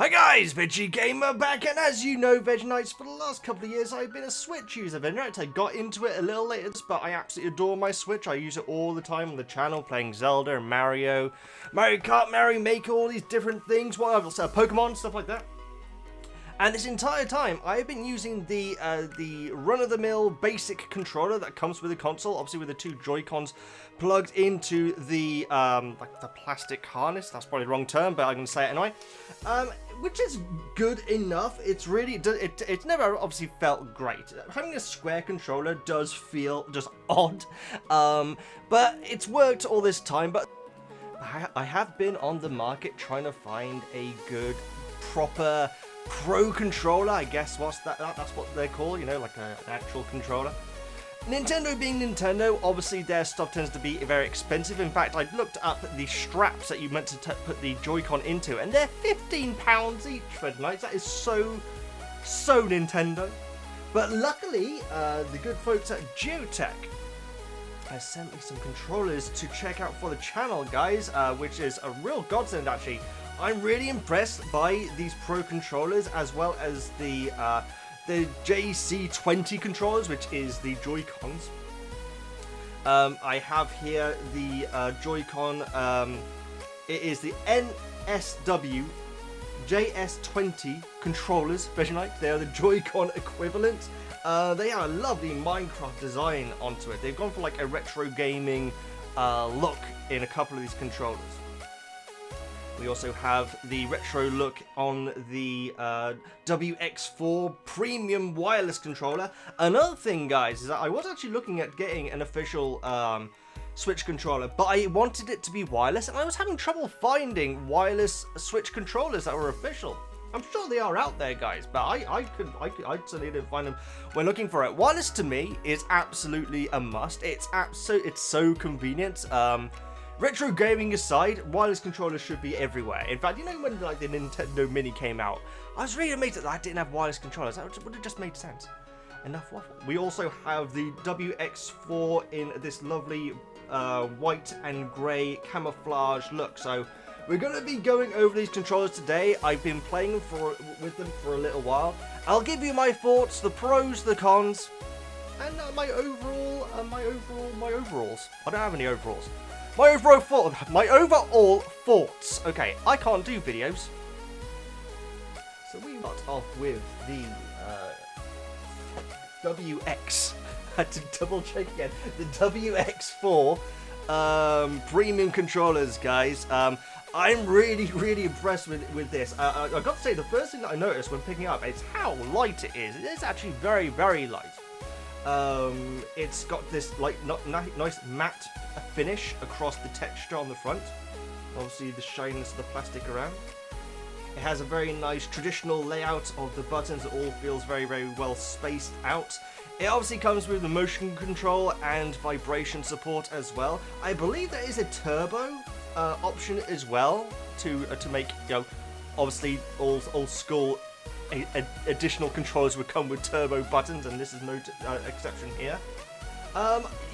Hi guys, Veggie Gamer back, and as you know, VEGGIEKNIGHTS, for the last couple of years I've been a Switch user. VEGGIEKNIGHTS, I got into it a little later, but I absolutely adore my Switch. I use it all the time on the channel, playing Zelda and Mario Kart, Mario Maker, all these different things, Pokemon, stuff like that. And this entire time, I've been using the run-of-the-mill basic controller that comes with the console, obviously with the two Joy-Cons plugged into the like the plastic harness. That's probably the wrong term, but I'm going to say it anyway. Which is good enough. It's really it's never obviously felt great. Having a square controller does feel just odd, but it's worked all this time. But I have been on the market trying to find a good, proper pro controller, I guess. That's what they're called, you know, like an actual controller. Nintendo being Nintendo, obviously their stuff tends to be very expensive. In fact, I looked up the straps that you meant to put the Joy-Con into, and they're £15 each for nights. That is so Nintendo. But luckily, the good folks at Gioteck has sent me some controllers to check out for the channel, guys, which is a real godsend, actually. I'm really impressed by these pro controllers, as well as the JC20 controllers, which is the Joy-Cons. I have here the Joy-Con, it is the NSW JS20 controllers, VEGGIEKNIGHTS. They are the Joy-Con equivalent. They are a lovely Minecraft design onto it. They've gone for like a retro gaming look in a couple of these controllers. We also have the retro look on the WX4 premium wireless controller. Another thing, guys, is that I was actually looking at getting an official Switch controller, but I wanted it to be wireless, and I was having trouble finding wireless Switch controllers that were official. I'm sure they are out there, guys, but I certainly didn't find them when looking for it. Wireless to me is absolutely a must. It's so convenient. Retro gaming aside, wireless controllers should be everywhere. In fact, you know when like the Nintendo Mini came out, I was really amazed that I didn't have wireless controllers. That would have just made sense. Enough waffle. We also have the WX4 in this lovely white and grey camouflage look. So we're going to be going over these controllers today. I've been playing with them for a little while. I'll give you my thoughts, the pros, the cons, and my overalls. I don't have any overalls. My overall thoughts. Okay, I can't do videos. So we start off with the WX. I had to double check again. The WX4 premium controllers, guys. I'm really impressed with this. I've got to say, the first thing that I noticed when picking it up is how light it is. It is actually very light. It's got this like nice matte finish across the texture on the front. Obviously the shininess of the plastic around. It has a very nice traditional layout of the buttons. It all feels very well spaced out. It obviously comes with the motion control and vibration support as well. I believe there is a turbo option as well to make, you know, obviously old school additional controllers would come with turbo buttons, and this is no exception here.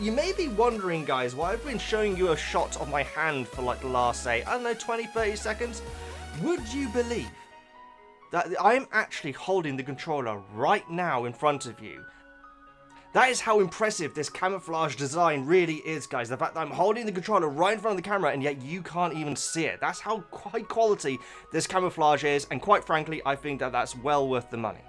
You may be wondering, guys, why I've been showing you a shot of my hand for like the last, say, I don't know, 20-30 seconds. Would you believe that I'm actually holding the controller right now in front of you? That is how impressive this camouflage design really is, guys. The fact that I'm holding the controller right in front of the camera and yet you can't even see it. That's how high quality this camouflage is, and quite frankly, I think that that's well worth the money.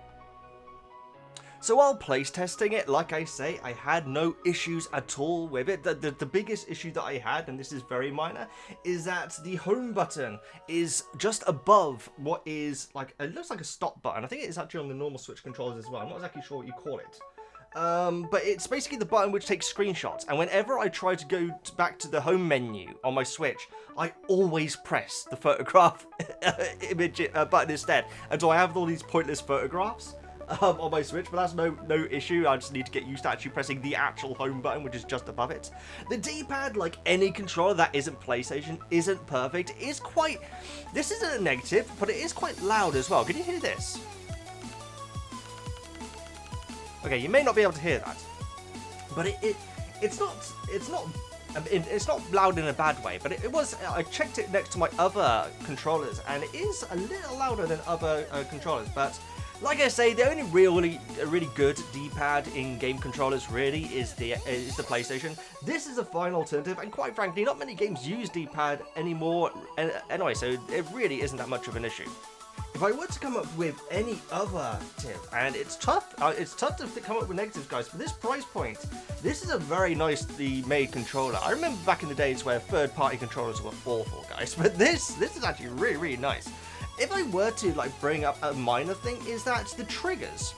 So while place testing it, like I say, I had no issues at all with it. The biggest issue that I had, and this is very minor, is that the home button is just above what is like, it looks like a stop button. I think it is actually on the normal Switch controllers as well. I'm not exactly sure what you call it. But it's basically the button which takes screenshots, and whenever I try to go back to the home menu on my Switch, I always press the photograph image button instead, and so I have all these pointless photographs on my Switch, but that's no issue. I just need to get used to actually pressing the actual home button, which is just above it. The D-pad, like any controller that isn't PlayStation, isn't perfect. It is quite, this isn't a negative, but it is quite loud as well. Can you hear this? Okay, you may not be able to hear that, but it's not it's not loud in a bad way, but it was. I checked it next to my other controllers, and it is a little louder than other controllers. But like I say, the only really good D-pad in game controllers really is the PlayStation. This is a fine alternative, and quite frankly, not many games use D-pad anymore. Anyway, so it really isn't that much of an issue. If I were to come up with any other tip, and it's tough to come up with negatives, guys, for this price point, this is a very nicely made controller. I remember back in the days where third-party controllers were awful, guys, but this is actually really, really nice. If I were to like bring up a minor thing, is that the triggers.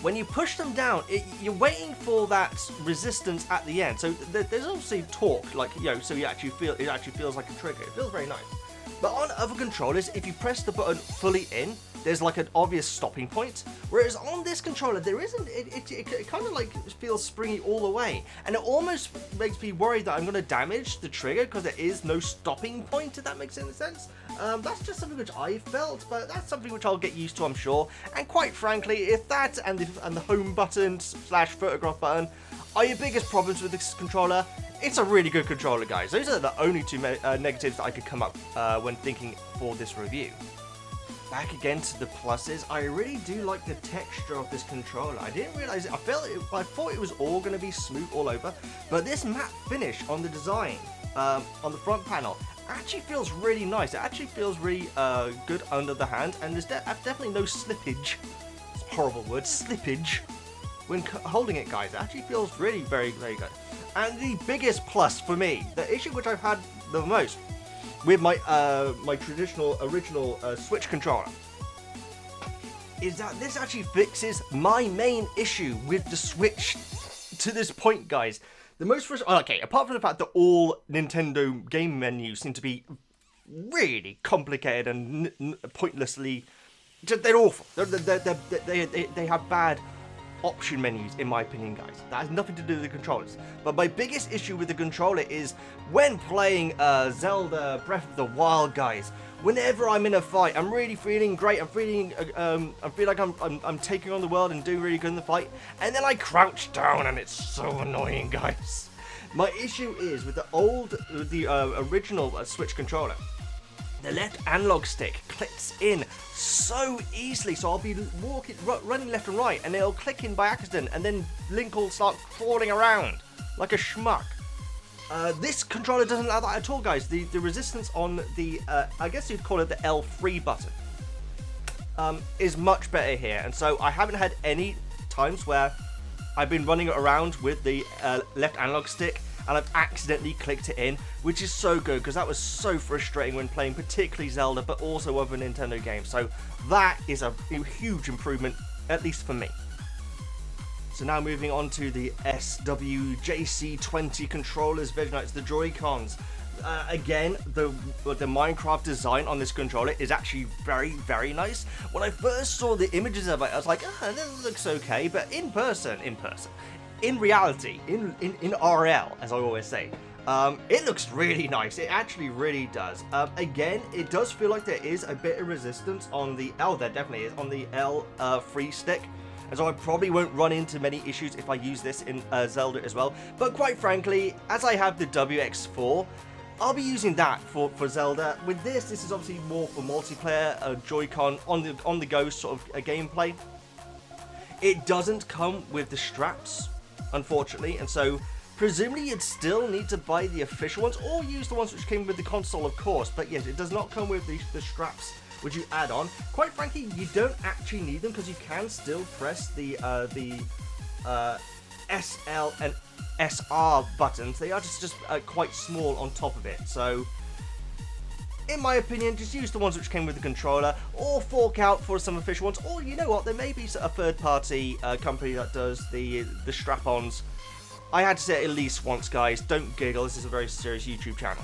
When you push them down, you're waiting for that resistance at the end. So there's obviously torque, like so it actually feels like a trigger. It feels very nice. But on other controllers, if you press the button fully in, there's like an obvious stopping point. Whereas on this controller, there isn't. It kind of like feels springy all the way, and it almost makes me worried that I'm going to damage the trigger because there is no stopping point. If that makes any sense. That's just something which I felt, but that's something which I'll get used to, I'm sure. And quite frankly, if that and the home button / photograph button are your biggest problems with this controller, it's a really good controller, guys. Those are the only two negatives that I could come up when thinking for this review. Back again to the pluses, I really do like the texture of this controller. I didn't realize it. I thought it was all going to be smooth all over, but this matte finish on the design, on the front panel, actually feels really nice. It actually feels really good under the hand, and there's definitely no slippage. It's a horrible word, slippage. When holding it, guys, it actually feels really very, very good. And the biggest plus for me, the issue which I've had the most with my my traditional original Switch controller, is that this actually fixes my main issue with the Switch to this point, guys. The most okay, apart from the fact that all Nintendo game menus seem to be really complicated and pointlessly, they're awful. They have bad option menus, in my opinion, guys. That has nothing to do with the controllers. But my biggest issue with the controller is when playing Zelda Breath of the Wild, guys. Whenever I'm in a fight, I'm really feeling great. I feel like I'm taking on the world and doing really good in the fight, and then I crouch down, and it's so annoying, guys. My issue is with the original Switch controller. The left analog stick clicks in so easily, so I'll be running left and right, and it'll click in by accident, and then Link will start crawling around like a schmuck. This controller doesn't allow that at all, guys. The resistance on the, I guess you'd call it the L3 button, is much better here, and so I haven't had any times where I've been running around with the left analog stick and I've accidentally clicked it in, which is so good, because that was so frustrating when playing particularly Zelda, but also other Nintendo games. So that is a huge improvement, at least for me. So now moving on to the SWJC20 controllers, VEGGIEKNIGHTS, the Joy-Cons. Again, the Minecraft design on this controller is actually very, very nice. When I first saw the images of it, I was like, this looks okay, but in reality, in RL, as I always say, it looks really nice. It actually really does. Again, it does feel like there is a bit of resistance on the there definitely is on the L3 stick, and so I probably won't run into many issues if I use this in Zelda as well. But quite frankly, as I have the WX4, I'll be using that for Zelda. With this is obviously more for multiplayer, Joy-Con on the go sort of a gameplay. It doesn't come with the straps, unfortunately, and so presumably you'd still need to buy the official ones or use the ones which came with the console, of course. But yes, it does not come with the straps which you add on. Quite frankly, you don't actually need them, because you can still press the SL and SR buttons. They are just quite small on top of it. So in my opinion, just use the ones which came with the controller, or fork out for some official ones. Or you know what, there may be a third-party company that does the strap-ons. I had to say it at least once, guys. Don't giggle, this is a very serious YouTube channel.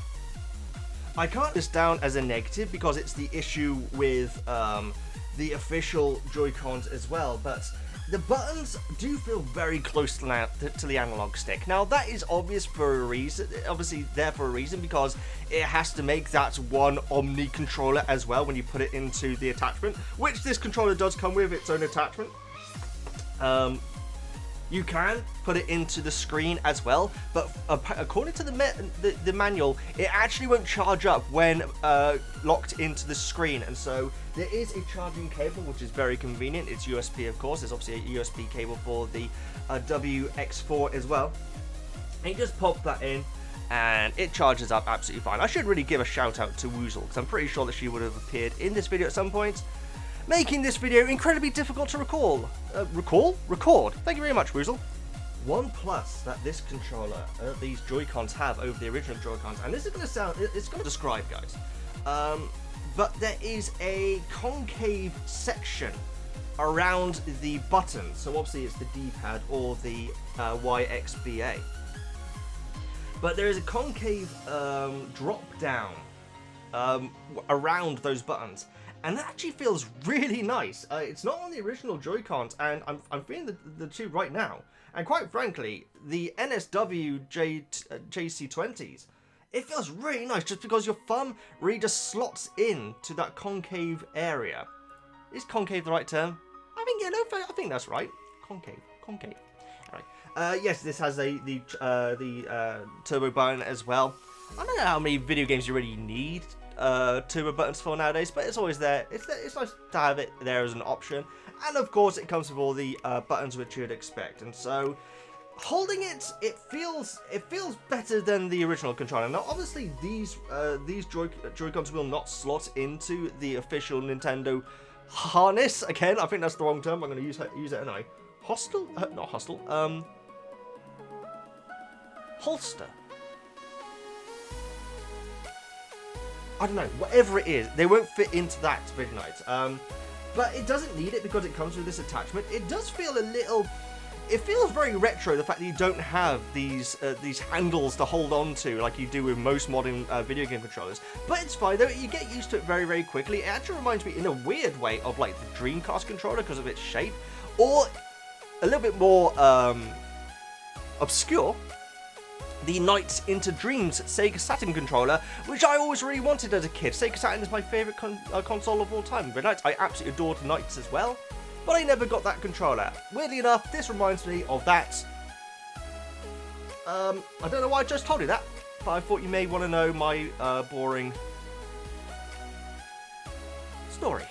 I can't put this down as a negative because it's the issue with the official Joy-Cons as well, but the buttons do feel very close to the analog stick. Now that is obvious for a reason, obviously there for a reason, because it has to make that one Omni controller as well when you put it into the attachment, which this controller does come with its own attachment. You can put it into the screen as well, but according to the manual, it actually won't charge up when locked into the screen. And so there is a charging cable, which is very convenient. It's USB, of course. There's obviously a USB cable for the WX4 as well. And you just pop that in, and it charges up absolutely fine. I should really give a shout out to Woozle, because I'm pretty sure that she would have appeared in this video at some point, making this video incredibly difficult to record. Thank you very much, Woozle. One plus that this controller, these Joy-Cons have over the original Joy-Cons, and this is going to sound, it's going to describe, guys, but there is a concave section around the button. So obviously it's the D-pad or the YXBA. But there is a concave drop down around those buttons, and that actually feels really nice. It's not on the original Joy-Cons, and I'm feeling the two right now. And quite frankly, the NSW JC20s, it feels really nice just because your thumb really just slots in to that concave area. Is concave the right term? I think that's right. Concave. Yes, this has the turbo button as well. I don't know how many video games you really need turbo buttons for nowadays, but it's always there. It's nice to have it there as an option. And of course, it comes with all the buttons which you'd expect. And so, holding it feels better than the original controller. Now, obviously, these Joy-Cons will not slot into the official Nintendo harness. Again, I think that's the wrong term. I'm going to use it anyway. Hostel? Not hostel. Holster. I don't know. Whatever it is, they won't fit into that VEGGIEKNIGHTS. But it doesn't need it because it comes with this attachment. It does feel a little. It feels very retro, the fact that you don't have these handles to hold on to like you do with most modern video game controllers. But it's fine though, you get used to it very, very quickly. It actually reminds me in a weird way of like the Dreamcast controller because of its shape, or a little bit more obscure, the Nights into Dreams Sega Saturn controller, which I always really wanted as a kid. Sega Saturn is my favourite console of all time. But I absolutely adored Nights as well, but I never got that controller. Weirdly enough, this reminds me of that. I don't know why I just told you that, but I thought you may want to know my boring story.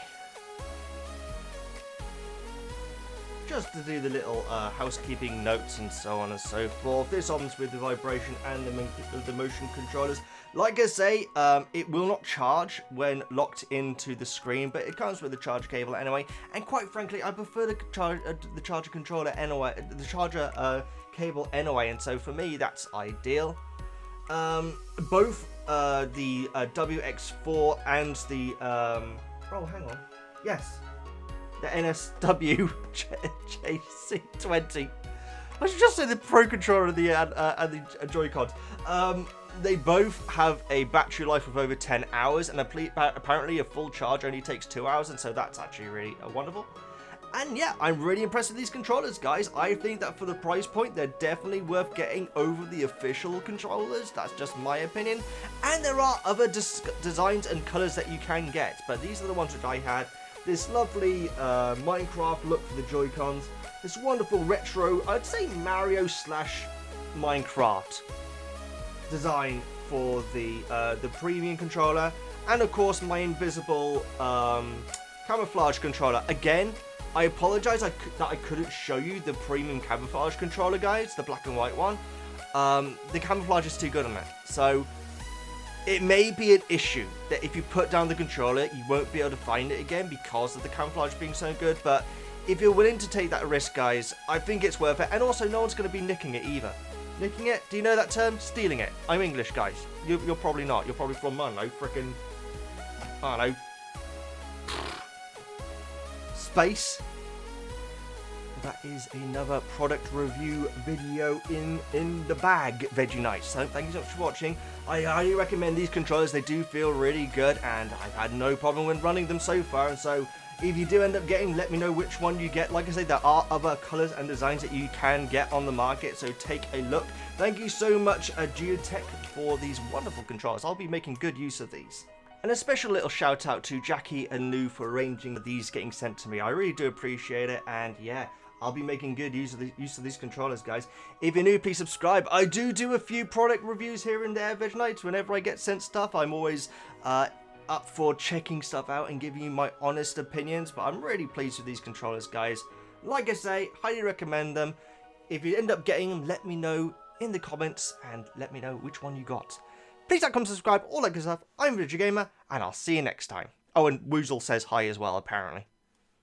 Just to do the little housekeeping notes and so on and so forth. This opens with the vibration and the motion controllers. Like I say, it will not charge when locked into the screen, but it comes with a charge cable anyway. And quite frankly, I prefer the charger controller anyway, the charger cable anyway. And so for me, that's ideal. Both the WX4 and the oh, hang on, yes. The NSW JC20. I should just say the Pro Controller and the Joy-Cons. They both have a battery life of over 10 hours, and apparently a full charge only takes 2 hours, and so that's actually really wonderful. And yeah, I'm really impressed with these controllers, guys. I think that for the price point, they're definitely worth getting over the official controllers. That's just my opinion. And there are other designs and colors that you can get, but these are the ones which I had. This lovely Minecraft look for the Joy-Cons. This wonderful retro, I'd say Mario / Minecraft design for the premium controller. And of course my invisible camouflage controller. Again, I apologize that I couldn't show you the premium camouflage controller, guys, the black and white one. The camouflage is too good on it. So it may be an issue that if you put down the controller, you won't be able to find it again because of the camouflage being so good. But if you're willing to take that risk, guys, I think it's worth it. And also, no one's going to be nicking it either. Nicking it? Do you know that term? Stealing it. I'm English, guys. You're probably not. You're probably from, I don't know, frickin', I don't know, space. That is another product review video in the bag, VEGGIEKNIGHTS. So thank you so much for watching. I highly recommend these controllers. They do feel really good, and I've had no problem when running them so far. And so if you do end up getting, let me know which one you get. Like I say, there are other colors and designs that you can get on the market, so take a look. Thank you so much, Gioteck, for these wonderful controllers. I'll be making good use of these. And a special little shout out to Jackie and Lou for arranging these getting sent to me. I really do appreciate it, and yeah, I'll be making good use of these controllers, guys. If you're new, please subscribe. I do a few product reviews here and there, VEGGIEKNIGHTS. Whenever I get sent stuff, I'm always up for checking stuff out and giving you my honest opinions. But I'm really pleased with these controllers, guys. Like I say, highly recommend them. If you end up getting them, let me know in the comments and let me know which one you got. Please like, comment, subscribe, all that good stuff. I'm VEGGIEGAMER, and I'll see you next time. Oh, and Woozle says hi as well, apparently.